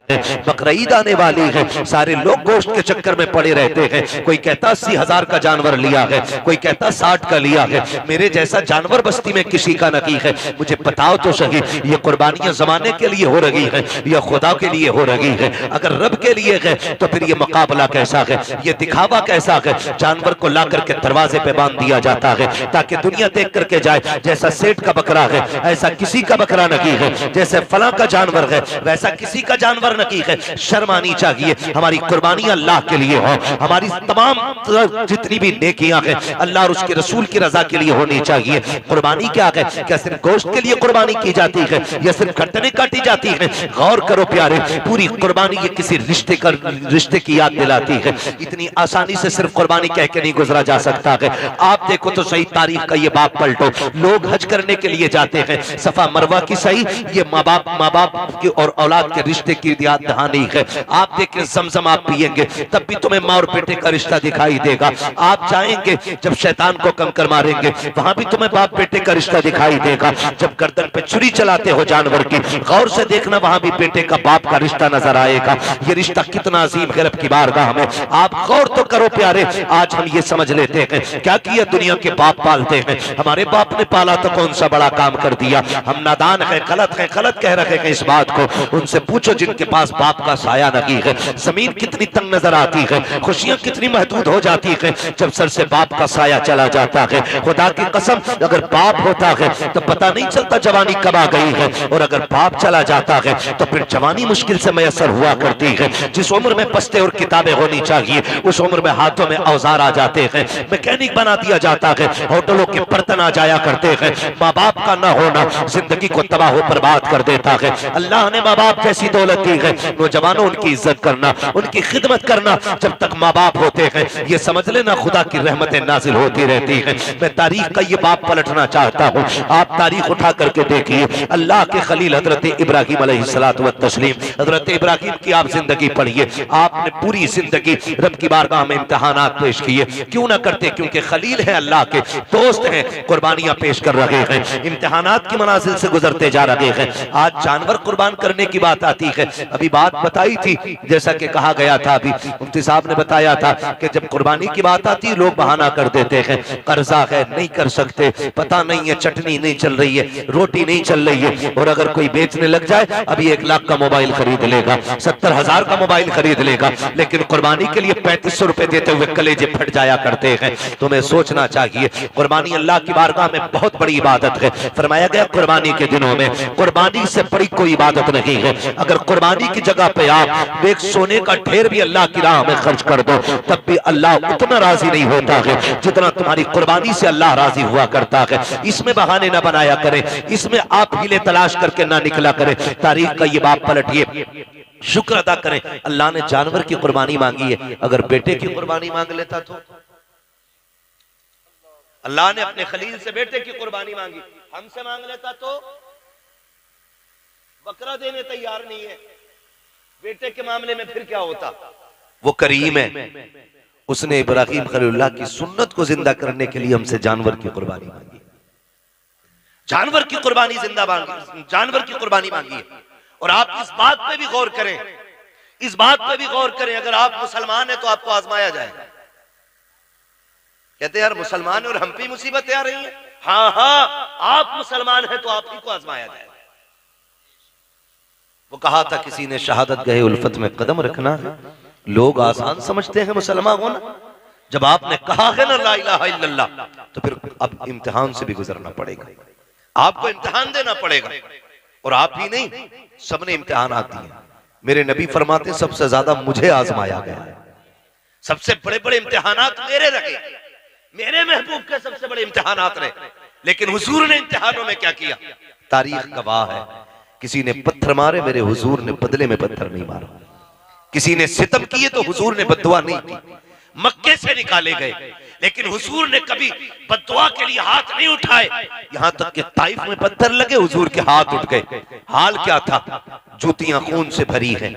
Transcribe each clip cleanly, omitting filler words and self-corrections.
बकरीद आने वाली है, सारे लोग गोश्त के चक्कर में पड़े रहते हैं। कोई कहता 80,000 का जानवर लिया है, कोई कहता 60 का लिया है। मेरे जैसा जानवर बस्ती में किसी का नहीं है। मुझे बताओ तो सही, ये कुर्बानियां जमाने के लिए हो रही है या खुदा के लिए हो रही है? अगर रब के लिए है तो फिर ये मुकाबला कैसा है, ये दिखावा कैसा है? जानवर को ला करके दरवाजे पे बांध दिया जाता है ताकि दुनिया देख करके जाए जैसा सेठ का बकरा है ऐसा किसी का बकरा नहीं है, जैसे फला का जानवर है वैसा किसी का जानवर नहीं है। शर्म आनी चाहिए। हमारी कुर्बानी अल्लाह के लिए हो, हमारी तमाम जितनी भी नेकियां हैं अल्लाह और उसके रसूल की रजा के लिए होनी चाहिए। कुर्बानी क्या है? क्या सिर्फ गोश्त के लिए कुर्बानी की जाती है या सिर्फ गर्दनें काटी जाती है? गौर करो प्यारे, पूरी कुर्बानी ये किसी रिश्ते की याद दिलाती है। इतनी आसानी से सिर्फ कुर्बानी कह के नहीं गुजरा जा सकता है। आप देखो तो सही तारीख का ये बाप पलटो, लोग हज करने के लिए जाते हैं, सफा मरवा की सही ये माँ बाप की और औलाद के रिश्ते की याद दहानी है। आप देखें जमजम आप पिएंगे तब भी तुम्हें माँ और बेटे का रिश्ता दिखाई देगा। आप जाएंगे जब शैतान को कंकर मारेंगे वहां भी तुम्हें बाप बेटे का रिश्ता दिखाई देगा। जब गर्दन पे छुरी चलाते हो जानवर की, गौर से देखना वहां भी बेटे का बाप का रिश्ता नजर आएगा। ये रिश्ता कितना अजीम है रब की बारगाह में। आप गौर तो करो प्यारे, आज हम ये समझ लेते हैं क्या किया दुनिया के बाप पालते हैं। हमारे बाप ने पाला तो कौन सा बड़ा काम कर दिया। हम नादान है, गलत कह रहे हैं इस बात को। उनसे पूछो जिनके पास बाप का साया नहीं है। जमीन कितनी तंग नजर आती है, खुशियां कितनी महदूद हो जाती है जब सर से बाप का साया चला जाता है। खुदा की कसम अगर बाप होता है तो पता नहीं चलता जवानी कब आ गई है, और अगर बाप चला जाता है तो फिर जवानी मुश्किल से मैसर हुआ करती है। जिस उम्र में बस्ते और किताबें होनी चाहिए उस उम्र में हाथों में औजार आ जाते हैं, मैकेनिक बना दिया जाता है, होटलों के बर्तन आ जाया करते हैं। माँ बाप का ना होना जिंदगी को तबाह बर्बाद कर देता है। अल्लाह ने माँ बाप जैसी दौलत दी है, नौजवानों उनकी इज्जत करना, उनकी खिदमत करना। जब तक माँ बाप होते हैं ये समझ लेना खुदा की रहमतें नाजिल होती रहती हैं। मैं तारीख का ये बाप पलटना चाहता हूँ। आप तारीख उठा करके देखिए, अल्लाह के खलील हजरत इब्राहिम अलैहिस्सलातु व तस्लीम, हजरत इब्राहिम की आप जिंदगी पढ़िए। आपने पूरी जिंदगी रब की बारगाह में इम्तिहानात पेश किए, क्यों ना करते? क्योंकि खलील है, अल्लाह के दोस्त हैं, कुर्बानियां पेश कर रहे हैं, इम्तिहानात की मनाजिल से गुजरते जा रहे हैं। आज जानवर कुर्बान करने की बात आती है। अभी बात बताई थी, जैसा कि कहा गया था, अभी मुफ्ती साहब ने बताया था कि जब कुर्बानी की बात आती है लोग बहाना कर देते हैं, कर्जा है नहीं कर सकते, पता नहीं है चटनी नहीं चल रही है, रोटी नहीं चल रही है। और अगर कोई बेचने लग जाए अभी 1 लाख का मोबाइल खरीद लेगा, 70,000 का मोबाइल खरीद लेगा, लेकिन कुर्बानी के लिए 3500 रुपए देते हुए कलेजे फट जाया करते हैं। तुम्हें सोचना चाहिए कुर्बानी अल्लाह की बारगाह में बहुत बड़ी इबादत है। फरमाया गया कुर्बानी के दिनों में कुर्बानी से बड़ी कोई इबादत नहीं है। अगर कुर्बानी की जगह पे आप एक सोने का ढेर भी अल्लाह की राह में खर्च कर दो तब भी अल्लाह उतना राजी नहीं होता है जितना तुम्हारी कुर्बानी से अल्लाह राजी हुआ करता है। इसमें बहाने ना बनाया करें, इसमें आप हीले तलाश करके ना निकला करें। तारीख का ये बाप पलटिए, शुक्र अदा करें अल्लाह ने जानवर की कुर्बानी मांगी है। अगर बेटे की कुर्बानी मांग लेता तो अल्लाह ने अपने खलील से बेटे की कुर्बानी मांगी, हमसे मांग लेता तो बकरा देने तैयार नहीं है। बेटे के मामले में फिर क्या होता? वो करीम है, उसने इब्राहिम खलीलुल्लाह की सुन्नत को जिंदा करने के लिए हमसे जानवर की कुर्बानी मांगी, जानवर की कुर्बानी जिंदा मांगी, जानवर की कुर्बानी मांगी है। और आप इस बात पे भी गौर करें, इस बात पे भी गौर करें, अगर आप मुसलमान हैं तो आपको आजमाया जाएगा। कहते यार मुसलमान है और हम पे मुसीबतें आ रही हैं। हाँ हाँ, आप मुसलमान हैं तो आप ही को आजमाया जाएगा। वो कहा था किसी ने शहादत गए उल्फत में कदम रखना है। लोग आसान समझते हैं मुसलमान होना, जब आपने कहा है ना ला इलाहा इल्लल्लाह तो फिर अब इम्तिहान से भी गुजरना पड़ेगा, आपको इम्तिहान देना पड़ेगा। और आप ही नहीं, सबने इम्तिहान आती है। मेरे नबी फरमाते सबसे ज्यादा मुझे आजमाया गया है, सबसे बड़े बड़े इम्तिहानात मेरे रहे, मेरे महबूब के सबसे बड़े इम्तिहानात रहे। लेकिन हुजूर ने इम्तिहानों में क्या किया? तारीख गवाह है, किसी ने पत्थर मारे मेरे हुजूर ने बदले में पत्थर नहीं मारा, किसी ने सितम किए तो हुजूर ने बद्दुआ नहीं की। मक्के से निकाले गए लेकिन हुजूर ने कभी बद्दुआ के लिए हाथ नहीं उठाए, यहां तक कि ताइफ में पत्थर लगे हुजूर के हाथ उठ गए। हाल क्या था? जूतियां खून से भरी हैं,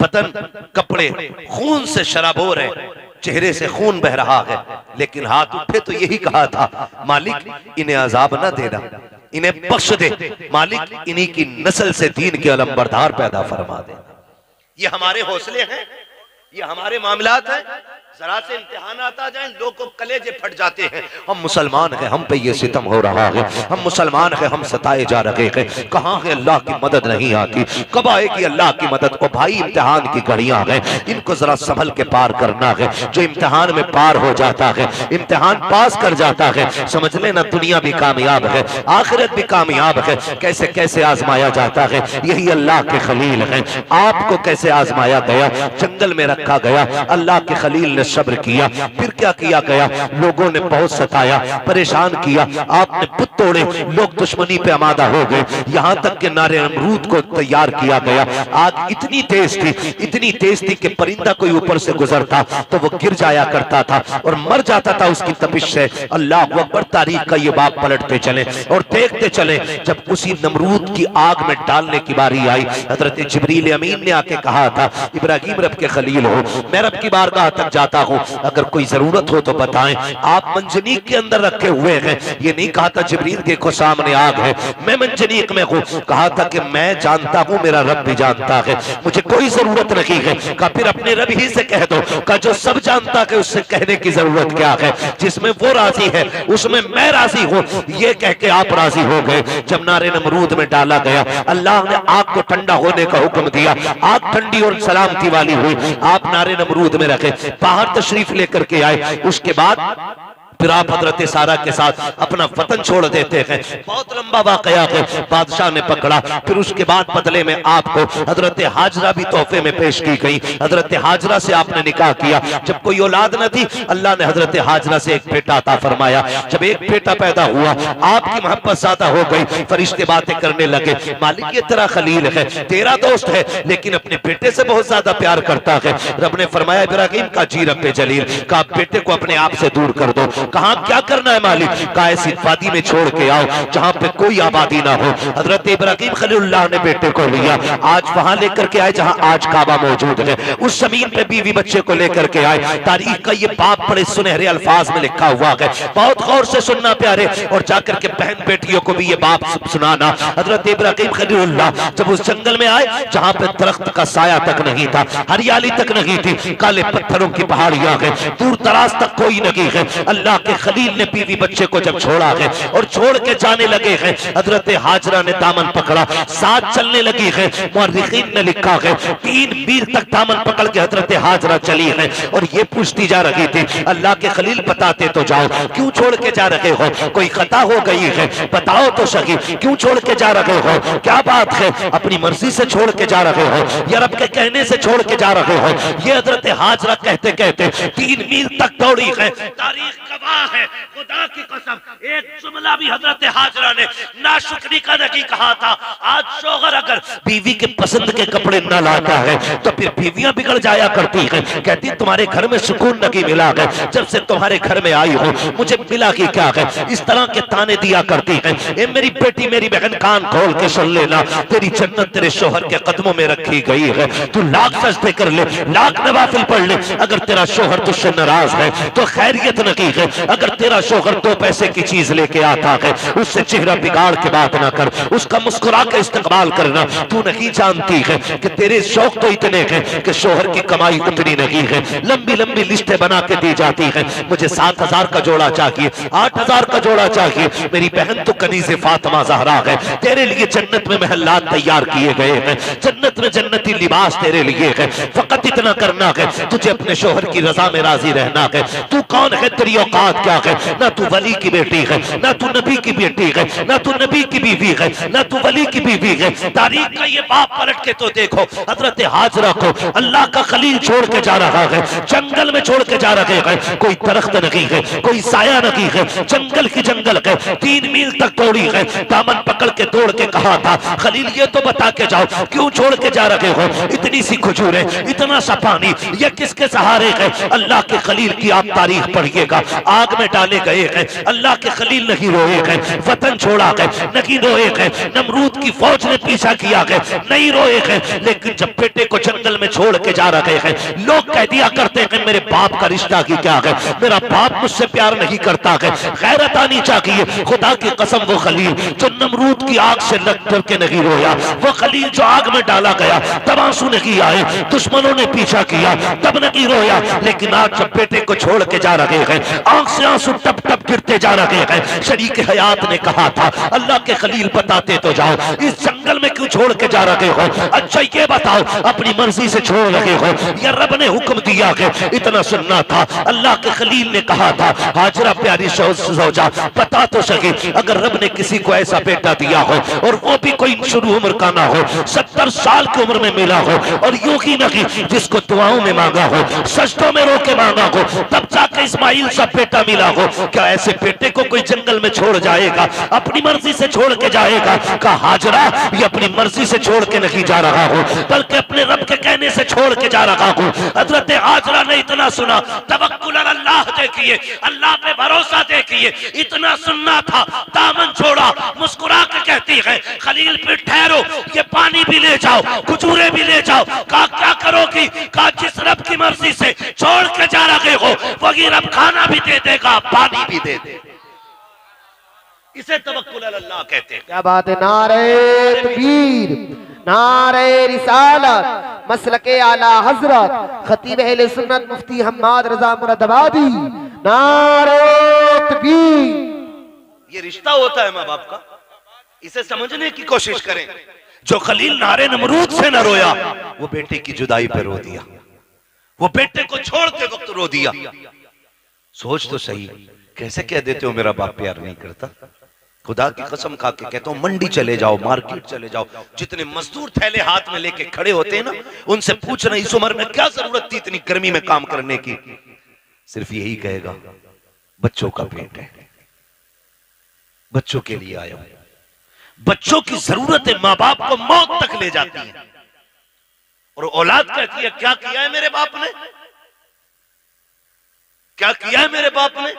बदन कपड़े खून से शराबोर है, चेहरे से खून बह रहा है, लेकिन हाथ उठे तो यही कहा था मालिक इन्हें अजाब ना देना, इन्हें बख्श दे, मालिक इन्हीं की नस्ल से दीन के अलम बरदार पैदा फरमा दे। ये हमारे हौसले हैं, ये हमारे मामलात हैं। जरा से इम्तिहान आता जाए लोग को कलेजे फट जाते हैं। हम मुसलमान हैं, हम पे ये सितम हो रहा है, हम मुसलमान हैं, हम सताए जा रहे हैं, कहाँ है अल्लाह की मदद नहीं आती, कब आएगी अल्लाह की मदद। ओ भाई इम्तिहान की घड़ियां हैं, इनको जरा संभल के पार करना है। जो इम्तिहान में पार हो जाता है, इम्तिहान पास कर जाता है, समझ लेना दुनिया भी कामयाब है, आखिरत भी कामयाब है। कैसे कैसे आजमाया जाता है, यही अल्लाह के खलील है। आपको कैसे आजमाया गया, जंगल में रखा गया, अल्लाह के खलील ने सब्र किया, फिर क्या किया गया, लोगों ने बहुत सताया, परेशान किया, आपने पुत तोड़े, लोग दुश्मनी पे आमादा हो गए, यहाँ तक के नारे नमरूद को तैयार किया गया। आग इतनी तेज थी कि परिंदा कोई ऊपर से गुजरता तो वो गिर जाया करता था और मर जाता था उसकी तपिश से। अल्लाह अकबर, तारीख का ये बाप पलटते चले और देखते चले। जब उसी नमरूद की आग में डालने की बारी आई, हजरत जिब्रील अमीन ने आके कहा था, इब्राहिम रब के खलील हो, मैं रब की बारगाह तक जाता हूं, अगर कोई जरूरत हो तो बताएं। आप मंजनीक के अंदर रखे हुए हैं, ये नहीं कहा था जिब्रील देखो सामने आग है, मैं मंजनीक में हूं, कहा था कि मैं जानता हूं, मेरा रब भी जानता है, मुझे कोई जरूरत नहीं है। कहा फिर अपने रब ही से कह दो, कहा जो सब जानता है उससे कहने की जरूरत क्या है, जिसमें वो राजी है उसमें मैं राजी हूं, ये कह के आप राजी हो गए। जब नारे नमरूद में डाला गया, अल्लाह ने आग को ठंडा होने का हुक्म दिया, आग ठंडी और सलामती वाली हुई, आप नारे नमरूद में रखे, बाहर तशरीफ लेकर के आए। उसके बाद फिर आप हजरत सारा के साथ अपना वतन छोड़ देते हैं। बहुत लंबा वाकया है, बादशाह ने पकड़ा। फिर उसके बाद बदले में आपको हजरत हाजरा भी तोहफे में पेश की गई, हजरत हाजरा से आपने निकाह किया। जब कोई औलाद न थी, अल्लाह ने हजरत हाजरा से एक बेटा अता फरमाया। जब एक बेटा पैदा हुआ, आपकी मोहब्बत ज्यादा हो गई, फरिश्ते बातें करने लगे, मालिक ये तेरा खलील है, तेरा दोस्त है, लेकिन अपने बेटे से बहुत ज्यादा प्यार करता है। रब ने फरमाया इब्राहिम का जी रब्बे जलील, का बेटे को अपने आप से दूर कर दो। कहा क्या करना है मालिक, का ऐसी वादी में छोड़ के आओ जहां पे कोई आबादी ना हो। हजरत इब्राहिम खलीलुल्लाह ने बेटे को लिया, आज वहां लेकर के आए जहां आज काबा मौजूद है, उस जमीन पे बीवी बच्चे को लेकर के आए। तारीख का ये बाप बड़े सुनहरे अल्फाज में लिखा हुआ है, बहुत गौर से सुनना प्यारे, और जाकर के बहन बेटियों को भी ये बाप सुनाना। हजरत इब्राहिम खलीलुल्लाह जब उस जंगल में आए जहां पे दरख्त का साया तक नहीं था, हरियाली तक नहीं थी, काले पत्थरों की पहाड़ियां है, दूर दराज तक कोई नहीं है। अल्लाह के खलील ने बीवी बच्चे को जब छोड़ा है और छोड़ के जाने लगे हैं, हजरत हाजरा ने दामन पकड़ा, साथ चलने लगी है। मुअर्रिखीन ने लिखा है 3 मील तक दामन पकड़ के हजरत हाजरा चली है और ये पूछती जा रही थी, अल्लाह के खलील बताते तो जाओ, क्यों छोड़ के जा रहे हो, कोई खता हो गई है बताओ तो सही, क्यों छोड़ के जा रहे हो, क्या बात है, अपनी मर्जी से छोड़ के जा रहे हो या रब के कहने से छोड़ के जा रहे हो। ये हजरत हाजरा कहते कहते 3 मील तक दौड़ी है। तारीख गवाह है, खुदा की कसम, एक जुमला भी हजरत हाजरा ने नाशुक्री का नहीं कहा था। आज शौहर अगर बीवी के पसंद के कपड़े न लाता है तो फिर बीवियां बिगड़ जाया करती हैं, कहती तुम्हारे घर में सुकून नहीं मिला है, जब से तुम्हारे घर में आई हो मुझे मिला कि क्या है, इस तरह के ताने दिया करती हैं। ए मेरी बेटी मेरी बहन, कान खोल के सुन लेना, तेरी जन्नत तेरे शौहर के कदमों में रखी गई है। तू लाख सजदे कर ले, लाख नवाफिल पढ़ ले, अगर तेरा शौहर तुझसे नाराज है तो खैरियत नहीं है। अगर तेरा शौहर 2 पैसे की चीज लेके आता है, उससे चेहरा बिगाड़ के बात ना कर, उसका मुस्कुरा के इस्तेमाल करना। तू नहीं जानती है कि तेरे शौक तो इतने हैं कि शौहर की कमाई उतनी नहीं है। लंबी लंबी लिस्टें बना के दी जाती हैं, मुझे 7,000 का जोड़ा चाहिए, 8,000 का जोड़ा चाहिए। मेरी बहन तो कनीज़े फातिमा ज़हरा है, तेरे लिए जन्नत में महल्लात तैयार किए गए हैं, जन्नत में जन्नती लिबास तेरे लिए है। फकत इतना करना है, तुझे अपने शौहर की रजा में राजी रहना है। तू कौन है, तेरी औकात क्या है, ना तू वली की बेटी है, ना तू नबी की बेटी है, ना तू नबी की बीवी है, ना तू वली की बीवी है। तारीख का ये बाप पलट के तो देखो, हजरत हाजरा को अल्लाह का खलील छोड़ के जा रहा है, जंगल में छोड़ के जा रहे हैं, कोई दरख्त नहीं है, कोई साया नहीं है, जंगल की जंगल है। 3 मील तक दौड़ी है, दामन पकड़ के दौड़ के कहा था, खलील ये तो बता के जाओ क्यों छोड़ के जा रहे हो, इतनी सी खजूरें, इतना सा पानी, ये किसके सहारे है। अल्लाह के खलील की आप तारीख पढ़िएगा, आग में डाले गए हैं, अल्लाह के खलील नहीं रोए हैं, वतन छोड़ा है नहीं रोए हैं, नमरूद की फौज ने पीछा किया है नहीं रोए हैं, लेकिन जब बेटे को जंगल में छोड़ के जा रहे हैं, लोग कह दिया करते हैं मेरे बाप का रिश्ता की क्या है, मेरा बाप मुझसे प्यार नहीं करता है। गैरत आनी चाहिए। खुदा की कसम वो खलील जो नमरूद की आग से लग कर के नहीं रोया, वो खलील जो आग में डाला गया तब आंसू नहीं आए, दुश्मनों ने पीछा किया तब नहीं रोया, लेकिन आज जब बेटे को छोड़ के जा रहे हैं, आंख से आंसू टप टप गिरते जा रहे हैं। शरीक हयात ने कहा था अल्लाह के खलील बताते तो जाओ, इस जंगल में क्यों छोड़ के जा रहे हो? अच्छा ये बताओ अपनी मर्जी से छोड़ रहे हो या रब ने हुक्म दिया है? इतना सुनना था। अल्लाह के खलील ने कहा था हाजरा प्यारी सौजा बता तो सके, अगर रब ने किसी को ऐसा बेटा दिया हो और वो भी कोई शुरू उम्र का ना हो, 70 साल की उम्र में मिला हो, और यूं ही नहीं जिसको दुआओं में मांगा हो, सजदों में रो के मांगा हो, तब जाके इस्माइल सा बेटा मिला हो, क्या ऐसे बेटे को कोई जंगल में छोड़ जाएगा? अपनी मर्जी से छोड़ के जाएगा? कहा हाजरा ये अपनी मर्जी से छोड़ के नहीं जा रहा हो, बल्कि अपने रब के कहने से छोड़ के जा रहा हूं। हजरत हाजरा ने इतना सुना, तवक्कुल अल्लाह देखिए, अल्लाह पे भरोसा देखिए, इतना सुनना था, दामन छोड़ा, मुस्कुरा के कहती है खलील पे ठहरो, ये पानी भी ले जाओ, खजूरें भी ले जाओ। कहा क्या करोगी? कहा जिस रब की मर्जी से छोड़ के जा रहे हो वही रब खाना भी दे देगा, पानी भी दे देगा। इसे तवक्कुल अल्लाह कहते हैं। क्या बात है। नारे तकबीर, नारे रिसालत, मसलके आला हजरत खतीब अहले सुन्नत मुफ्ती हम्माद रजा मुरादाबादी, नारे तकबीर। ये रिश्ता होता है माँ बाप का, इसे समझने की कोशिश करें। जो खलील नारे नमरूद से न रोया, वो बेटे की जुदाई पे रो दिया, वो बेटे को छोड़ते वक्त रो दिया। सोच तो सही, कैसे कह देते हो मेरा बाप प्यार नहीं करता? खुदा की कसम खा के कहता हूं, मंडी चले जाओ, मार्केट चले जाओ, जितने मजदूर थैले हाथ में लेके खड़े होते हैं ना, उनसे पूछना इस उम्र में क्या जरूरत थी इतनी गर्मी में काम करने की? सिर्फ यही कहेगा बच्चों का पेट है, बच्चों के लिए आया हूं। बच्चों की जरूरतें माँ बाप को मौत तक ले जाती है, और औलाद कहती है क्या किया है मेरे बाप ने, क्या किया है मेरे बाप ने?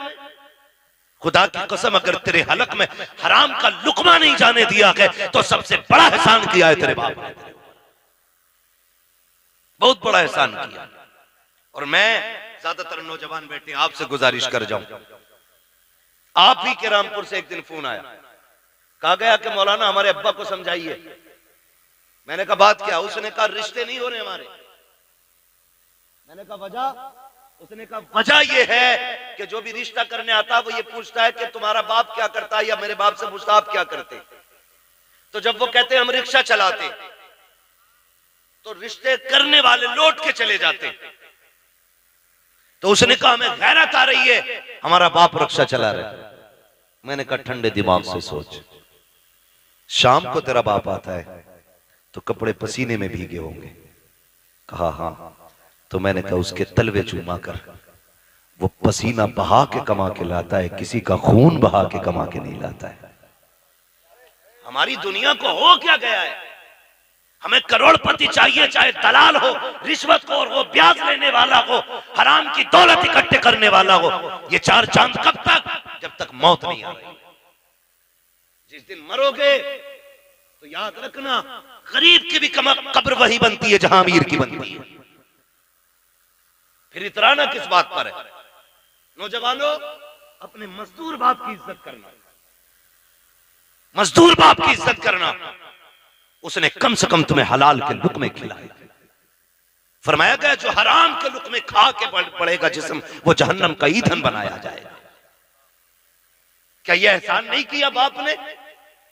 खुदा की कसम अगर तेरे हलक में हराम का लुकमा नहीं जाने दिया है तो सबसे बड़ा एहसान किया है तेरे बाप ने, बहुत बड़ा एहसान किया। और मैं ज्यादातर नौजवान बेटे आपसे गुजारिश कर जाऊं, आप ही के रामपुर से एक दिन फोन आया, कहा गया कि मौलाना हमारे अब्बा को समझाइए। मैंने कहा बात क्या? उसने कहा रिश्ते नहीं हो रहे हमारे। मैंने कहा वजह? उसने कहा वजह यह है कि जो भी रिश्ता करने आता है वो ये पूछता है कि तुम्हारा बाप क्या करता है, या मेरे बाप से पूछता आप क्या करते। तो जब वो कहते हैं हम रिक्शा चलाते, तो रिश्ते करने वाले लौट के चले जाते। तो उसने कहा हमें गैरत आ रही है, हमारा बाप रिक्शा चला रहा है। मैंने कहा ठंडे दिमाग से सोच, शाम को तेरा बाप आता है तो कपड़े पसीने में भीगे होंगे। कहा हाँ। तो मैंने कहा उसके तलवे चूमा कर, वो पसीना बहा के कमा के लाता है, किसी का खून बहा के कमा के नहीं लाता है। हमारी दुनिया को हो क्या गया है? हमें करोड़पति चाहिए, चाहे दलाल हो, रिश्वतखोर हो, ब्याज लेने वाला हो, हराम की दौलत इकट्ठे करने वाला हो। ये चार चांद कब तक? जब तक मौत नहीं आ रही। जिस दिन मरोगे तो याद रखना गरीब की भी कब्र वही बनती है जहां अमीर की बनती है। फिर इतराना किस बात पर है? नौजवानों, अपने मजदूर बाप की इज्जत करना, मजदूर बाप की इज्जत करना। उसने कम से कम तुम्हें हलाल के लुक़मे खिलाए। फरमाया गया जो हराम के लुक़मे खा के पड़ेगा जिस्म, वो जहन्नम का ईंधन बनाया जाएगा। क्या यह एहसान नहीं किया बाप ने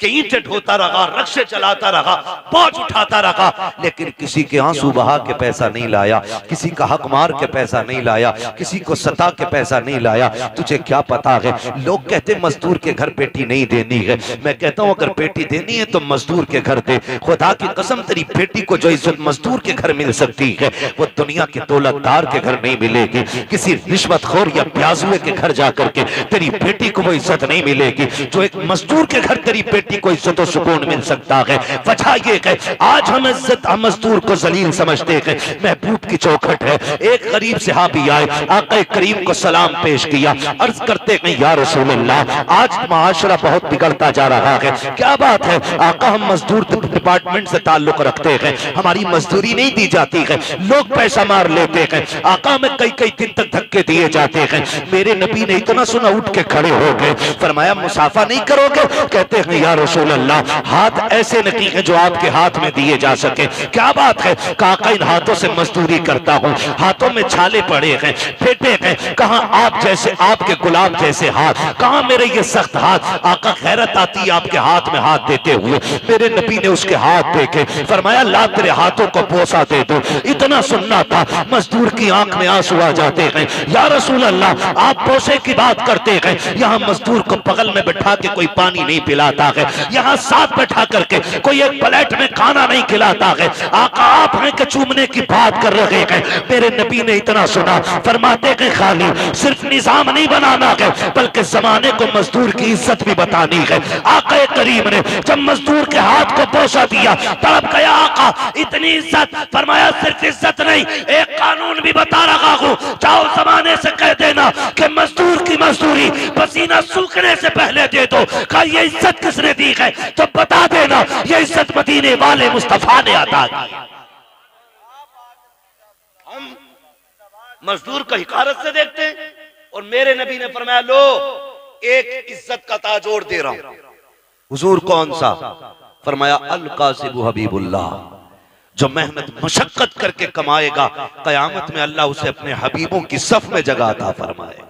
कि ईंटें ढोता रहा, रक्शे चलाता रहा, बोझ उठाता रहा, लेकिन किसी के आंसू बहा के पैसा नहीं लाया, किसी का हक मार के पैसा नहीं लाया, किसी को सता के पैसा नहीं लाया। तुझे क्या पता है? लोग कहते मजदूर के घर पेटी नहीं देनी है। मैं कहता हूं अगर पेटी देनी है तो मजदूर के घर दे। खुदा की कसम तेरी बेटी को जो इज्जत मजदूर के घर मिल सकती है वो दुनिया के दौलतदार के घर नहीं मिलेगी। किसी रिश्वतखोर या प्याजुए के घर जाकर के तेरी बेटी को वो इज्जत नहीं मिलेगी। जो एक मजदूर के घर तेरी बेटी बेटी को इज्जत और सुकून मिल सकता है। वजह ये है आज हम इज्जत हम मजदूर को जलील समझते हैं। महबूब की चौखट है। एक गरीब सहाबी आए, आका करीम को सलाम पेश किया, अर्ज करते हैं या रसूल अल्लाह, आज माशरा बहुत बिगड़ता जा रहा है, क्या बात है? आका हम मजदूर डिपार्टमेंट से ताल्लुक रखते हैं, हमारी मजदूरी नहीं दी जाती है, लोग पैसा मार लेते हैं, आका में कई कई दिन तक धक्के दिए जाते हैं। मेरे नबी ने इतना सुना उठ के खड़े हो गए, फरमाया मुसाफा नहीं करोगे? कहते हैं या रसूल अल्लाह, हाथ ऐसे नहीं है जो आपके हाथ में दिए जा सके। क्या बात है? काका इन हाथों से मजदूरी करता हूँ, हाथों में छाले पड़े हैं, फेटे हैं, कहां आप जैसे आपके गुलाम जैसे हाथ, कहां मेरे ये सख्त हाथ। आका खैरत आती है आपके हाथ में हाथ देते हुए। मेरे नबी ने उसके हाथ देखे, फरमाया ला तेरे हाथों को बोसा दे दो। इतना सुनना था, मजदूर की आंख में आंसू आ जाते हैं। या रसूल अल्लाह, आप बोसे की बात करते हैं, यहाँ मजदूर को बगल में बैठा के कोई पानी नहीं पिलाता है, यहाँ साथ बैठा करके कोई एक प्लेट में खाना नहीं खिलाता है। आका आप हैं कि चूमने की बात कर रहे हैं। मेरे नबी ने इतना सुना, फरमाते हैं खाली सिर्फ निजाम नहीं बनाना है, बल्कि जमाने को मजदूर की इज्जत भी बतानी है। आका करीम ने जब मजदूर के हाथ को बोसा दिया, तड़प गया आका, इतनी इज्जत। फरमाया सिर्फ इज्जत नहीं, एक कानून भी बता रहा हूं, जाओ जमाने से कह देना कि मजदूर की मजदूरी पसीना सूखने से पहले दे दो। कहा ये इज्जत किसने दी है? तो बता देना ये इज्जत मदीने वाले मुस्तफा ने अता की। हम मजदूर को हिकारत से देखते हैं, और मेरे नबी ने फरमाया लो एक इज्जत का ताजोड़ दे रहा हूं। हुजूर कौन सा? फरमाया अल कासिबु हबीबुल्लाह, जो मेहनत मशक्कत करके कमाएगा, कयामत में अल्लाह उसे अपने हबीबों की सफ में जगह अता फरमाएगा।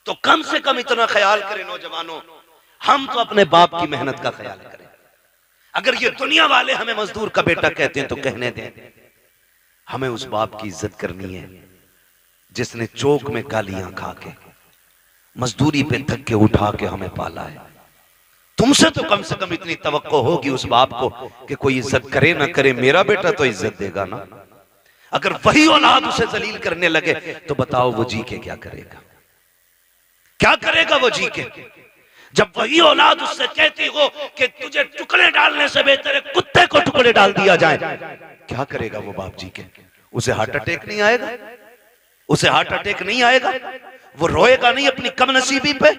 तो कम से कम इतना ख्याल करें नौजवानों, हम तो अपने बाप की मेहनत का ख्याल करें। अगर ये दुनिया वाले हमें मजदूर का बेटा कहते हैं तो कहने दें, हमें उस बाप की इज्जत करनी है जिसने चौक में गालियां खा के मजदूरी पे धक्के उठा के हमें पाला है। तुमसे तो कम से कम इतनी तवक्को होगी उस बाप को कि कोई इज्जत करे ना करे, मेरा बेटा तो इज्जत देगा ना। अगर वही औलाद उसे जलील करने लगे तो बताओ वो जी के क्या करेगा? क्या करेगा वो जी के? जब वही औलाद उससे कहती हो कि तुझे टुकड़े डालने से बेहतर है कुत्ते को टुकड़े डाल दिया जाए, क्या करेगा वो बाप जी के? उसे हार्ट अटैक नहीं आएगा? उसे हार्ट अटैक नहीं आएगा? वो रोएगा नहीं अपनी कमनसीबी पे?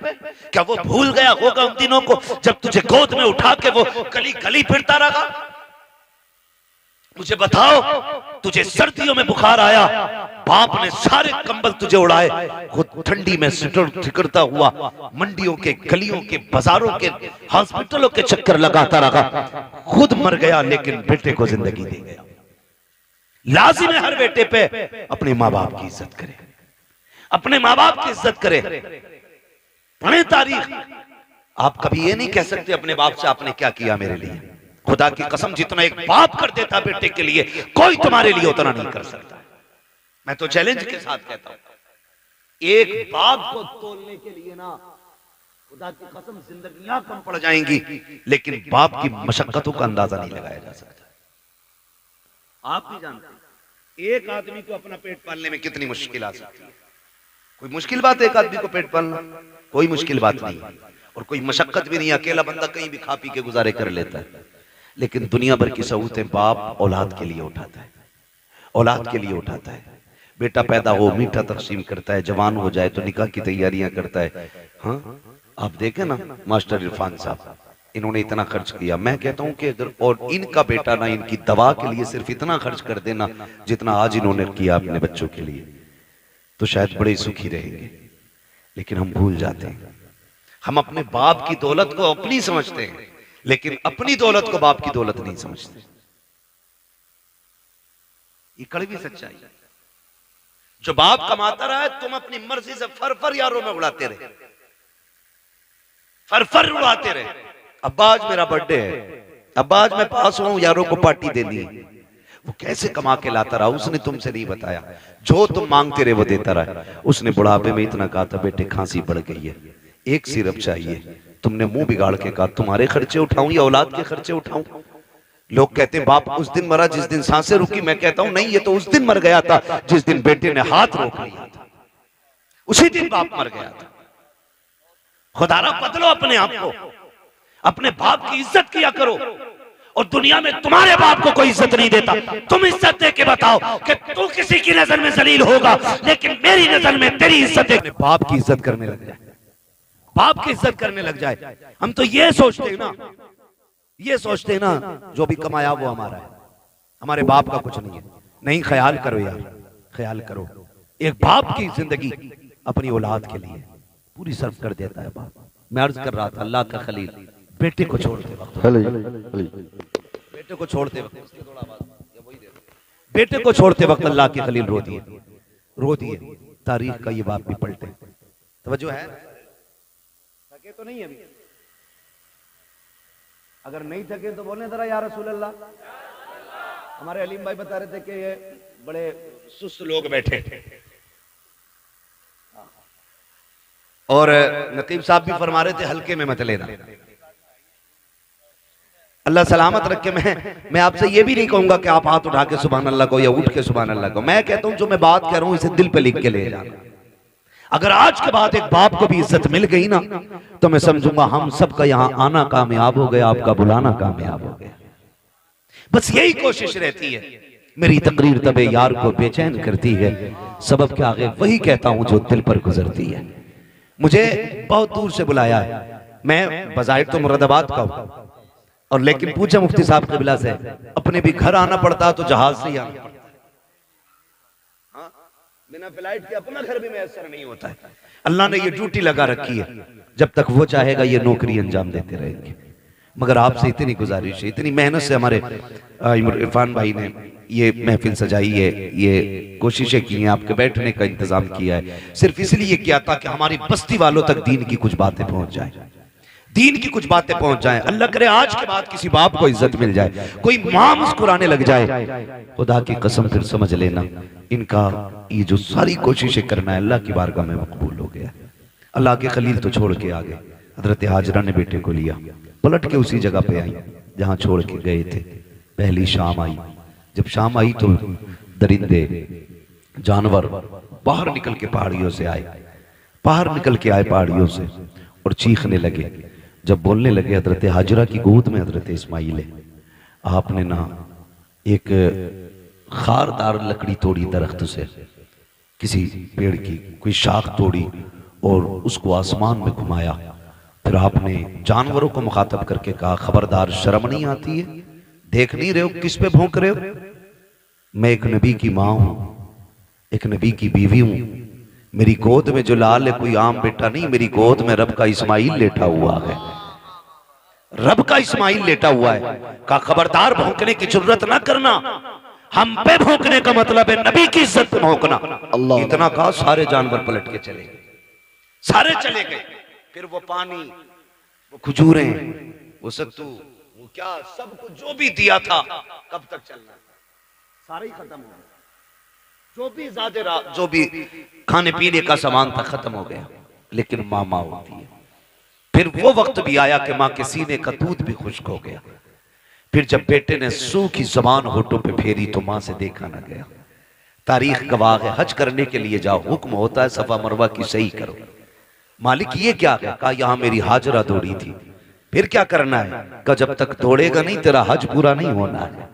क्या वो भूल गया होगा उन दिनों को जब तुझे गोद में उठा के वो गली गली फिरता रहा? मुझे बताओ, तुझे सर्दियों में बुखार आया, बाप ने सारे कंबल तुझे उड़ाए, खुद ठंडी में सिकड़ता हुआ मंडियों के, गलियों के, बाजारों के, हॉस्पिटलों के चक्कर लगाता रहा, खुद मर गया लेकिन बेटे को जिंदगी दे गया। लाजिम है हर बेटे पे अपने माँ बाप की इज्जत करे, अपने माँ बाप की इज्जत करे। पढ़े तारीख, आप कभी ये नहीं कह सकते अपने बाप से आपने क्या किया मेरे लिए। खुदा की कसम, जितना एक बाप कर देता बेटे के लिए, कोई तुम्हारे लिए उतना नहीं कर सकता। मैं तो चैलेंज के साथ कहता हूं, एक बाप को तोलने के लिए ना खुदा की कसम जिंदगियां कम पड़ जाएंगी, लेकिन बाप की मशक्कतों का अंदाजा नहीं लगाया जा सकता। आप भी जानते हैं एक आदमी को अपना पेट पालने में कितनी मुश्किल आ सकती है। कोई मुश्किल बात है एक आदमी को पेट पालना? कोई मुश्किल बात नहीं, और कोई मशक्कत भी नहीं। अकेला बंदा कहीं भी खा पी के गुजारे कर लेता है, लेकिन दुनिया भर की सहूलतें बाप औलाद के लिए उठाता है, औलाद के लिए उठाता है। बेटा पैदा हो, मीठा तकसीम करता है, जवान हो जाए तो निकाह की तैयारियां करता है। हाँ, आप देखें ना मास्टर इरफान साहब, इन्होंने इतना खर्च किया। मैं कहता हूं कि अगर और इनका बेटा ना इनकी दवा के लिए सिर्फ इतना खर्च कर देना जितना आज इन्होंने किया अपने बच्चों के लिए, तो शायद बड़े सुखी रहेंगे। लेकिन हम भूल जाते हैं, हम अपने बाप की दौलत को अपनी समझते हैं, लेकिन अपनी दौलत को बाप की दौलत नहीं समझते। ये कड़वी सच्चाई है। जो बाप कमाता रहा है, तुम अपनी मर्जी से फर यारों में उड़ाते रहे, फर उड़ाते रहे। अब्बा आज मेरा बर्थडे है, अब्बा आज मैं पास हुआ हूं, यारों को पार्टी देनी है। वो कैसे कमा के लाता रहा उसने तुमसे नहीं बताया। जो तुम मांगते रहे वो देता रहा। उसने बुढ़ापे में इतना कहा था, बेटे खांसी बढ़ गई है, एक सिरप चाहिए। तुमने मुंह बिगाड़ के कहा, तुम्हारे खर्चे उठाऊं या औलाद के खर्चे उठाऊं? लोग कहते हैं बाप उस दिन मरा जिस दिन सांसें रुकी। मैं कहता हूं नहीं, ये तो उस दिन मर गया था जिस दिन बेटे ने हाथ रोक लिया था, उसी दिन बाप मर गया था। खुदारा बदलो अपने आप को, अपने बाप की इज्जत किया करो। और दुनिया में तुम्हारे बाप को कोई इज्जत नहीं देता, तुम इज्जत दे के बताओ कि तू किसी की नजर में जलील होगा, लेकिन मेरी नजर में तेरी इज्जत है। बाप की इज्जत करने लग जाए, बाप की इज्जत करने लग जाए। हम तो ये सोचते हैं ना, ये सोचते हैं ना जो भी कमाया वो हमारा है, हमारे बाप का कुछ नहीं है। नहीं, ख्याल करो यार, ख्याल करो। एक बाप की जिंदगी अपनी औलाद के लिए पूरी सर्व कर देता है बाप। मैं अर्ज कर रहा था, अल्लाह का खलील बेटे को छोड़ते वक्त, बेटे को छोड़ते वक्त, बेटे को छोड़ते वक्त अल्लाह के खलील रो दिए, रो दिए। तारीख का ये बाप भी पलटे। तवज्जो है? थके तो नहीं अभी? अगर नहीं थके तो बोलने जरा या रसूल अल्लाह। हमारे अलीम भाई बता रहे थे कि ये बड़े सुस्त लोग बैठे, और नकीब साहब भी फरमा रहे थे हल्के में मत लेना। अल्लाह सलामत रखे। मैं आपसे ये भी नहीं कहूंगा कि आप हाथ उठा के सुभान अल्लाह को या उठ के सुभान अल्लाह को। मैं कहता हूं जो मैं बात कह रहा हूं इसे दिल पे लिख के ले जाना। अगर आज के बाद एक बाप को भी इज्जत मिल गई ना, तो मैं समझूंगा हम सबका यहां आना कामयाब हो गया, आपका बुलाना कामयाब हो गया। बस यही कोशिश रहती है। मेरी तकरीर तबे यार को बेचैन करती है, सबब के आगे वही कहता हूं जो दिल पर गुजरती है। मुझे बहुत दूर से बुलाया है, मैं बजाहिर तो मुरादाबाद का हूं, और लेकिन पूछा मुफ्ती साहब क़िबला से, अपने भी घर आना पड़ता तो जहाज से ही आना पड़ता। हाँ, बिना फ्लाइट के अपना घर भी मैसर नहीं होता है। अल्लाह ने ये ड्यूटी लगा रखी है, जब तक वो चाहेगा ये नौकरी अंजाम देते रहेंगे। मगर आपसे इतनी गुजारिश है, इतनी मेहनत से हमारे इरफान भाई ने ये महफिल सजाई है, ये कोशिशें की हैं, आपके बैठने का इंतजाम किया है, सिर्फ इसलिए किया था कि हमारी बस्ती वालों तक दीन की कुछ बातें पहुंच जाए, दीन की कुछ बातें पहुंच जाए। अल्लाह करे आज के बाद किसी बाप को इज्जत मिल जाए, कोई मां मुस्कुराने लग जाए, खुदा की कसम फिर समझ लेना इनका ये जो सारी कोशिशें करना है अल्लाह की बारगाह में मकबूल हो गया। अल्लाह के खलील तो छोड़ के आ गए। हजरत हाजरा ने बेटे को लिया, पलट के उसी जगह पे आई जहां छोड़ के गए थे। पहली शाम आई, जब शाम आई तो दरिंदे जानवर बाहर निकल के पहाड़ियों से आए, बाहर निकल के आए पहाड़ियों से और चीखने लगे। जब बोलने लगे, हजरत हाजरा की गोद में हजरत इस्माइल है। आपने ना एक खारदार लकड़ी तोड़ी दरख्त से, किसी पेड़ की कोई शाख तोड़ी और उसको आसमान में घुमाया। फिर आपने जानवरों को मुखातब करके कहा, खबरदार शर्म नहीं आती है? देख नहीं रहे हो किस पे भौंक रहे हो? मैं एक नबी की माँ हूं, एक नबी की बीवी हूं। मेरी गोद में जो लाल है कोई आम बेटा नहीं, मेरी गोद में रब का इस्माइल लेटा हुआ है, रब का इस्माइल लेटा हुआ है। का खबरदार भौंकने की जरूरत ना करना, हम पे भौंकने का मतलब है नबी की इज्जत पे भौंकना। इतना कहा, सारे जानवर पलट के चले गए, सारे चले गए। फिर वो पानी, वो खजूरें, वो सत्तू, वो क्या सब कुछ जो भी दिया था, कब तक चलना, सारे ही खत्म हो गए। जो भी खाने पीने का सामान था खत्म हो गया। लेकिन माँ होती है। फिर वो वक्त भी आया कि माँ के सीने का दूध भी खुश्क हो गया। फिर जब बेटे ने सूखी जबान होठों पे फेरी तो माँ से देखा ना गया। तारीख गवाह है, हज करने के लिए जाओ, हुक्म होता है सफा मरवा की सही करो। मालिक ये क्या है? कहा यहाँ मेरी हाजरा दौड़ी थी। फिर क्या करना है? कहा जब तक दौड़ेगा नहीं तेरा हज पूरा नहीं होना है,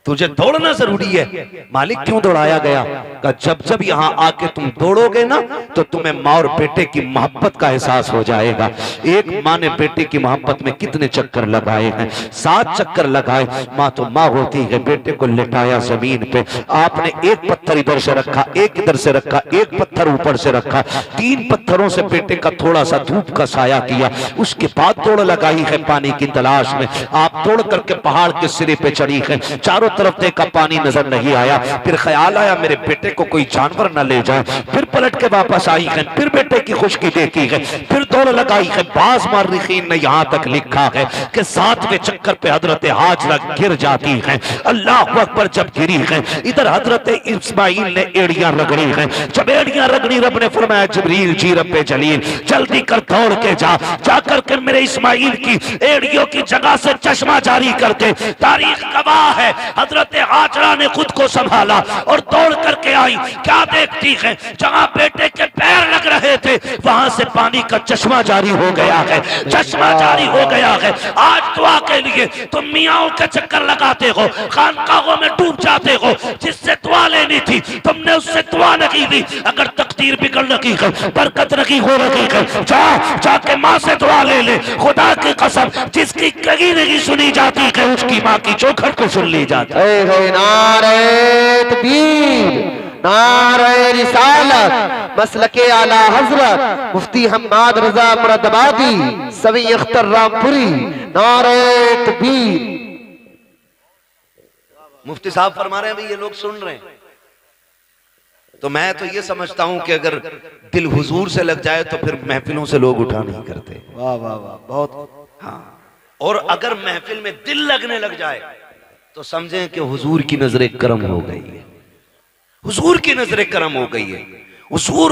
तुझे दौड़ना जरूरी है। मालिक क्यों दौड़ाया गया? कहा जब जब यहाँ आके तुम दौड़ोगे ना तो तुम्हें माँ और बेटे की मोहब्बत का एहसास हो जाएगा। एक माँ ने बेटे की मोहब्बत में कितने चक्कर लगाए हैं? 7 चक्कर लगाए। माँ तो माँ होती है। बेटे को लिटाया जमीन पे, आपने एक पत्थर इधर से रखा, एक इधर से रखा, एक पत्थर ऊपर से रखा, 3 पत्थरों से बेटे का थोड़ा सा धूप का साया किया। उसके बाद दौड़ लगाई है पानी की तलाश में। आप दौड़ करके पहाड़ के सिरे पे चढ़ी है, चारों तरफ देखा पानी नजर नहीं आया। फिर ख्याल आया मेरे बेटे को कोई जानवर न ले जाए। फिर पलट के वापस आई है, फिर बेटे की खुशकी देखी है, फिर दौड़ लगाई है। बाज मार्रिखीन ने यहां तक लिखा है कि 7वें चक्कर पे हजरत हाजरा गिर जाती है। अल्लाह अकबर जब गिरी है, इधर हजरत इस्माइल ने एड़ियां रगड़ी है। जब एड़ियां रगड़ी, रब ने फरमाया जिब्रील जी रब्बे जलील जल्दी कर दौड़ के जाकर के मेरे इस्माइल की एड़ियों की जगह से चश्मा जारी करके। तारीख गवाह है हजरत हाजरा ने खुद को संभाला और दौड़ करके आई। क्या देखती है, जहां बेटे के पैर लग रहे थे वहां से पानी का चश्मा जारी हो गया है, चश्मा जारी हो गया है। आज दुआ के लिए तुम मियाओं के चक्कर लगाते हो, खानकाहों में डूब जाते हो, जिससे दुआ लेनी थी तुमने उससे दुआ नहीं दी। अगर तकदीर बिगड़ रही है, बरकत नहीं हो रही है, जाके माँ से दुआ ले ले। खुदा की कसम, जिसकी कहीं नहीं सुनी जाती है उसकी माँ की चौखट को सुन ली जाती है। नारे तकबीर, नारे रिसालत, मसलके आला हजरत मुफ्ती हम्माद रजा मुरादाबादी, सवी अख्तर रामपुरी, नारे तकबीर। मुफ्ती साहब फरमा रहे हैं भाई ये लोग सुन रहे हैं, तो मैं तो ये समझता हूं कि अगर दिल हुजूर से लग जाए तो फिर महफिलों से लोग उठा नहीं करते। वाह वाह वाह, बहुत। हाँ, और अगर महफिल में दिल लगने लग जाए तो समझें कि हुजूर की नजर करम हो गई है, हुजूर की नजर करम हो गई है, हुजूर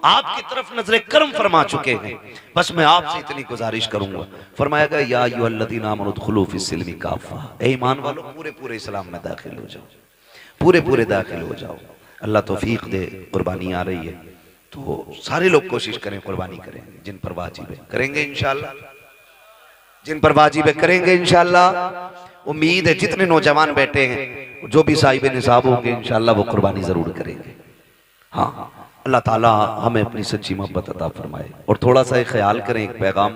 आपकी तरफ नजर करम फरमा चुके हैं। बस मैं आपसे इतनी गुजारिश करूंगा, फरमाया गया या अय्युहल्लज़ीना आमनू उदखुलू फिस्सिल्मी काफ़ा, ए ईमान वालों पूरे पूरे इस्लाम में दाखिल हो जाओ, पूरे पूरे दाखिल हो जाओ। अल्लाह तौफीक दे, कुर्बानी आ रही है तो सारे लोग कोशिश करें, कुर्बानी करें, जिन पर वाजिब है करेंगे इंशाअल्लाह, जिन पर वाजिब है करेंगे इंशाअल्लाह। उम्मीद है जितने नौजवान बैठे हैं जो भी साहिब निसाब होंगे इंशाअल्लाह वो कुर्बानी जरूर करेंगे। हाँ, अल्लाह ताला हमें अपनी सच्ची मोहब्बत अता फरमाए। और थोड़ा सा ख्याल करें, एक पैगाम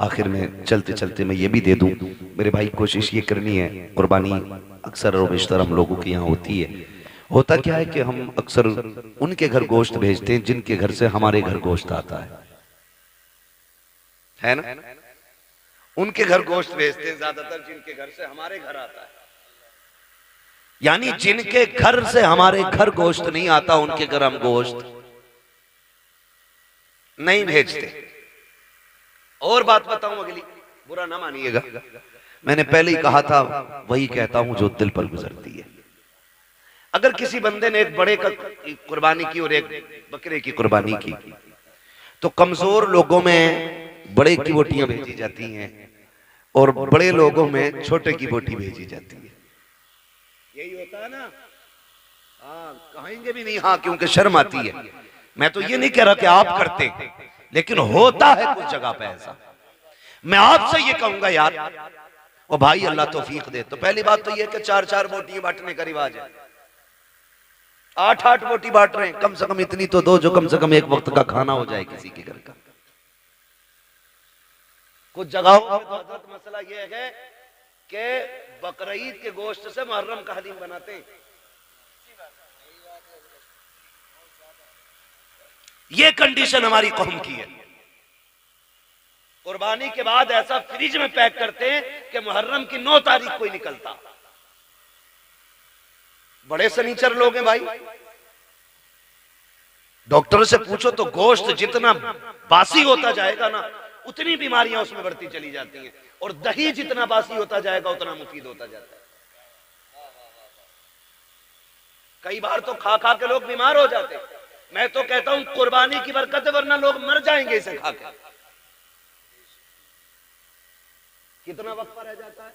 आखिर में चलते चलते मैं ये भी दे दूं, मेरे भाई कोशिश ये करनी है, कुर्बानी अक्सर और बेशतर हम लोगों के यहाँ होती है। होता क्या है कि हम अक्सर उनके घर गोश्त भेजते हैं जिनके घर से हमारे घर गोश्त आता है ना? उनके घर गोश्त भेजते हैं ज्यादातर जिनके घर से हमारे घर आता है, यानी जिनके घर से हमारे घर गोश्त नहीं आता उनके घर हम गोश्त नहीं भेजते। और बात बताऊं अगली, बुरा ना मानिएगा, मैंने पहले ही कहा था, वही कहता हूं जो दिल पर गुजरती है। अगर किसी बंदे ने एक बड़े का कुर्बानी की और एक बकरे की कुर्बानी की तो कमजोर लोगों में बड़े की बोटियां भेजी जाती हैं और बड़े लोगों में छोटे की बोटी भेजी जाती है। यही होता है ना? हाँ, कहेंगे भी नहीं हाँ, क्योंकि शर्म आती है। मैं तो ये नहीं कह रहा कि आप करते, लेकिन होता है कुछ जगह पे ऐसा। मैं आपसे ये कहूंगा यार, ओ भाई अल्लाह तौफीक दे, तो पहली बात तो ये कि 4-4 बोटियां बांटने का रिवाज है, 8-8 बोटी बांट रहे हैं, कम से कम इतनी तो दो जो कम से कम एक वक्त का खाना हो जाए किसी के घर का। कुछ जगहों पर तो मसला ये है कि बकरीद के गोश्त से मुहर्रम का हलीम बनाते हैं। ये कंडीशन हमारी कौम की है। कुर्बानी के बाद ऐसा फ्रिज में पैक करते हैं कि मुहर्रम की 9 तारीख को ही निकलता। बड़े सनीचर लोग हैं भाई, डॉक्टर से पूछो तो गोश्त जितना बासी होता जाएगा ना उतनी बीमारियां उसमें बढ़ती चली जाती हैं, और दही जितना बासी होता जाएगा उतना मुफीद होता जाता है। कई बार तो खा खा के लोग बीमार हो जाते हैं। मैं तो कहता हूं कुर्बानी की बरकत है, वरना लोग मर जाएंगे इसे खा के। कितना वक्त रह जाता है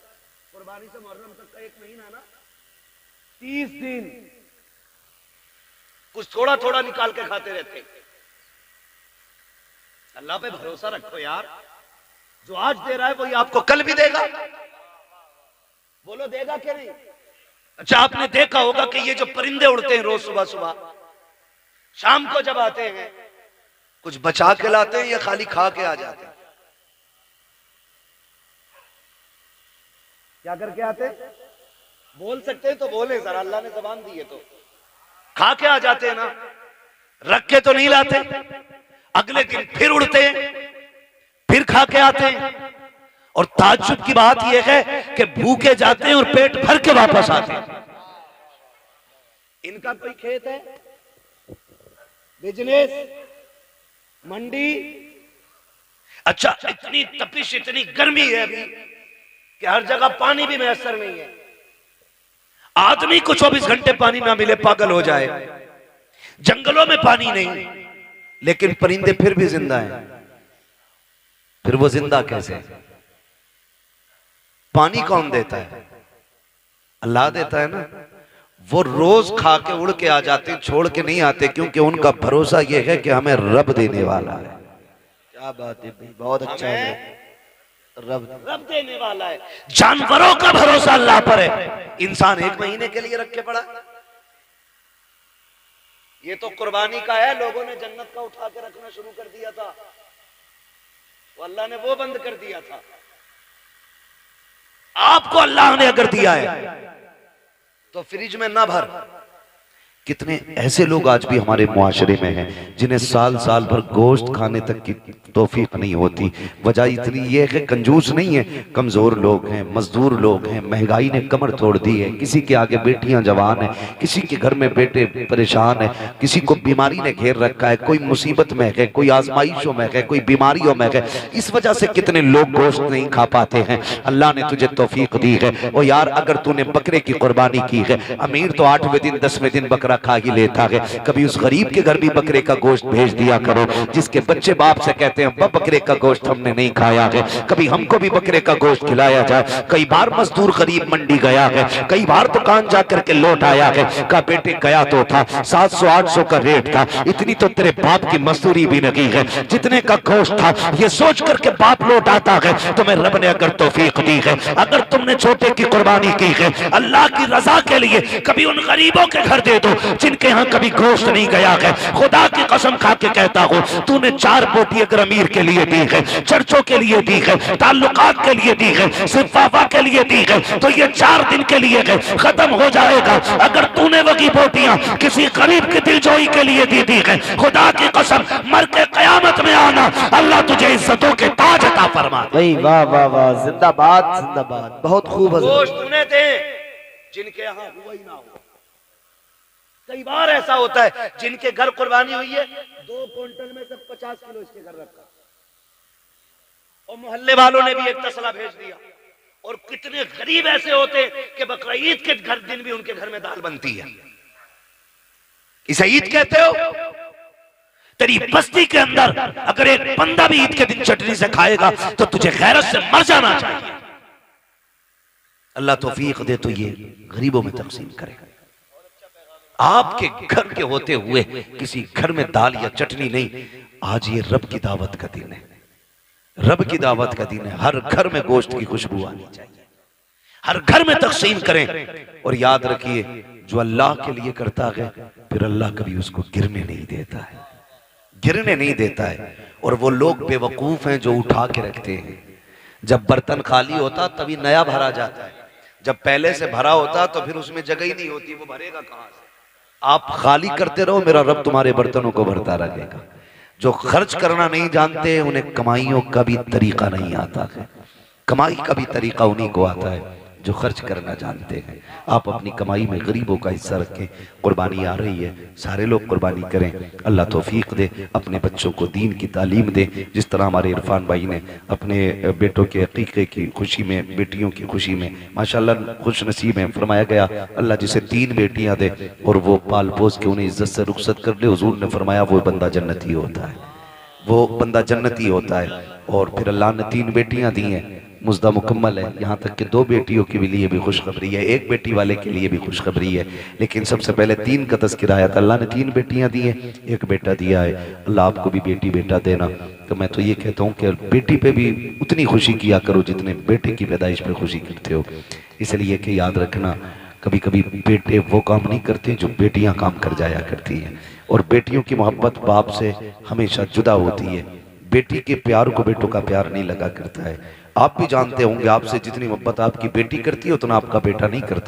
कुर्बानी से मुहर्रम तक का? 1 महीना ना, 30 दिन कुछ थोड़ा थोड़ा निकाल के खाते रहते। अल्लाह पे भरोसा रखो यार, जो आज दे रहा है वही आपको कल भी देगा। बोलो देगा कि नहीं? अच्छा, आपने देखा होगा कि ये जो परिंदे उड़ते हैं रोज सुबह सुबह, शाम को जब आते हैं कुछ बचा के लाते हैं या खाली खा के आ जाते हैं? क्या करके आते हैं? बोल सकते हैं तो बोले जरा, अल्लाह ने जबान दी है तो। खा के आ जाते हैं ना, रख के तो नहीं लाते। अगले दिन फिर उड़ते हैं, फिर खा के आते हैं। और ताज्जुब की बात यह है कि भूखे जाते हैं और पेट भर के वापस आते हैं। इनका कोई खेत है, बिजनेस, मंडी? अच्छा, इतनी तपिश, इतनी गर्मी है अभी कि हर जगह पानी भी मैसर नहीं है। आदमी को 24 घंटे पानी ना मिले पागल हो जाए। जंगलों में पानी नहीं, लेकिन परिंदे फिर भी जिंदा हैं। फिर वो जिंदा कैसे? पानी कौन देता है? अल्लाह देता है ना, वो रोज खा के उड़ के आ जाते, छोड़ के नहीं आते, क्योंकि उनका भरोसा ये है कि हमें रब देने वाला है। क्या बात है भाई, बहुत अच्छा है। रब देने वाला है। जानवरों का भरोसा अल्लाह पर है, इंसान 1 महीने के लिए रख के पड़ा। ये तो कुर्बानी का है, लोगों ने जन्नत का उठा के रखना शुरू कर दिया था, वो अल्लाह ने वो बंद कर दिया था। आपको अल्लाह ने अगर दिया है तो फ्रिज में ना भर। कितने ऐसे लोग आज भी हमारे मुआशरे में हैं जिन्हें साल साल भर गोश्त खाने तक की तौफीक नहीं होती। वजह इतनी ये है कि कंजूस नहीं है, कमजोर लोग हैं, मजदूर लोग हैं, महंगाई ने कमर तोड़ दी है। किसी के आगे बेटियां जवान हैं, किसी के घर में बेटे परेशान है, किसी को बीमारी ने घेर रखा है, कोई मुसीबत में है, कोई आजमाइशों में है, कोई बीमारियों में है। इस वजह से कितने लोग गोश्त नहीं खा पाते हैं। अल्लाह ने तुझे तौफीक दी है। ओ यार, अगर तूने बकरे की कुर्बानी की है, अमीर तो 8वें दिन 10वें दिन बकरा खा ही लेता है, कभी उस गरीब के घर भी बकरे का गोश्त भेज दिया करो, जिसके बच्चे बाप से कहते हैं बकरे का गोश्त हमने नहीं खाया है, कभी हमको भी बकरे का गोश्त खिलाया जाए। कई बार मजदूर गरीब मंडी गया है, कई बार दुकान जाकर के लौट आया है, का बेटे गया तो था 700-800 का रेट था, इतनी तो तेरे बाप की मजदूरी भी नहीं है, जितने का गोश्त था ये सोच करके बाप लौट आता है। तुम्हें रब ने अगर तौफीक दी है, अगर तुमने छोटे की कुर्बानी की है अल्लाह की रजा के लिए, कभी उन गरीबों के घर दे दो जिनके यहाँ कभी गोश्त नहीं गया है। खुदा की कसम खा के कहता हूँ, तूने 4 बोटी अगर अमीर के लिए दी है, चर्चों के लिए दी है, ताल्लुकात के लिए दी है, सिर्फ वाफा के लिए दी है, तो ये 4 दिन के लिए है, खत्म हो जाएगा। अगर तूने वही बोटियां किसी गरीब की दिलजोई के लिए दी है, खुदा की कसम मर के कयामत में आना, अल्लाह तुझे इज्जतों के ताज अता फरमा। भाई वाह वाह वाह, जिंदाबाद जिंदाबाद, बहुत खूब। गोश्त उन्हें दे जिनके यहाँ हुआ ही ना हो। कई बार ऐसा होता है जिनके घर कुर्बानी हुई है, 2 क्विंटल में से 50 किलो इसके घर रखा, और मोहल्ले वालों ने भी एक तसला भेज दिया। और कितने गरीब ऐसे होते कि बकरा ईद के घर दिन भी उनके घर में दाल बनती है। इसे ईद कहते हो? तेरी बस्ती के अंदर अगर एक बंदा भी ईद के दिन चटनी से खाएगा तो तुझे गैरत से मर जाना चाहिए। अल्लाह तौफीक दे तो ये गरीबों में तकसीम करेगा। आपके घर के होते हुए किसी घर में दाल या चटनी नहीं। आज ये रब की दावत का दिन है, रब की दावत का दिन है। हर घर में गोश्त की खुशबू आनी चाहिए, हर घर में तकसीम करें। और याद रखिए, जो अल्लाह के लिए करता है फिर अल्लाह कभी उसको गिरने नहीं देता है, गिरने नहीं देता है। और वो लोग बेवकूफ हैं जो उठा के रखते हैं। जब बर्तन खाली होता तभी नया भरा जाता है, जब पहले से भरा होता तो फिर उसमें जगह ही नहीं होती, वो भरेगा कहां से? आप खाली करते रहो, मेरा रब तुम्हारे बर्तनों को भरता रहेगा। जो खर्च करना नहीं जानते उन्हें कमाइयों का भी तरीका नहीं आता है। कमाई का भी तरीका उन्हीं को आता है जो खर्च करना जानते हैं। आप अपनी कमाई में गरीबों का हिस्सा रखें। कुर्बानी आ रही है, सारे लोग कुर्बानी करें। अल्लाह तौफीक दे, अपने बच्चों को दीन की तालीम दे। जिस तरह हमारे इरफान भाई ने अपने बेटों के अकीक़े की खुशी में, बेटियों की खुशी में माशाल्लाह खुश नसीब है। फरमाया गया अल्लाह जिसे 3 बेटियां दे और वो पाल पोस के उन्हें इज्जत से रुखसत कर ले, हुजूर ने फरमाया वो बंदा जन्नती होता है, वो बंदा जन्नती होता है। और फिर अल्लाह ने 3 बेटियां दी हैं, मुज्दा मुकम्मल है। यहाँ तक कि 2 बेटियों के लिए भी खुशखबरी है, 1 बेटी वाले के लिए भी खुशखबरी है। लेकिन सबसे पहले 3 का तज़किरा आया था। अल्लाह ने 3 बेटियां दी हैं, 1 बेटा दिया है। अल्लाह आपको भी बेटी बेटा देना। तो मैं तो ये कहता हूँ कि बेटी पे भी उतनी खुशी किया करो जितने बेटे की पैदाइश पे खुशी करते हो। इसलिए कि याद रखना, कभी कभी बेटे वो काम नहीं करते जो बेटियां काम कर जाया करती हैं। और बेटियों की मोहब्बत बाप से हमेशा जुदा होती है। बेटी के प्यार को बेटों का प्यार नहीं लगा करता है। आप भी जानते होंगे, आपसे जितनी मोहब्बत आपकी बेटी करती है उतना आपका बेटा नहीं करता।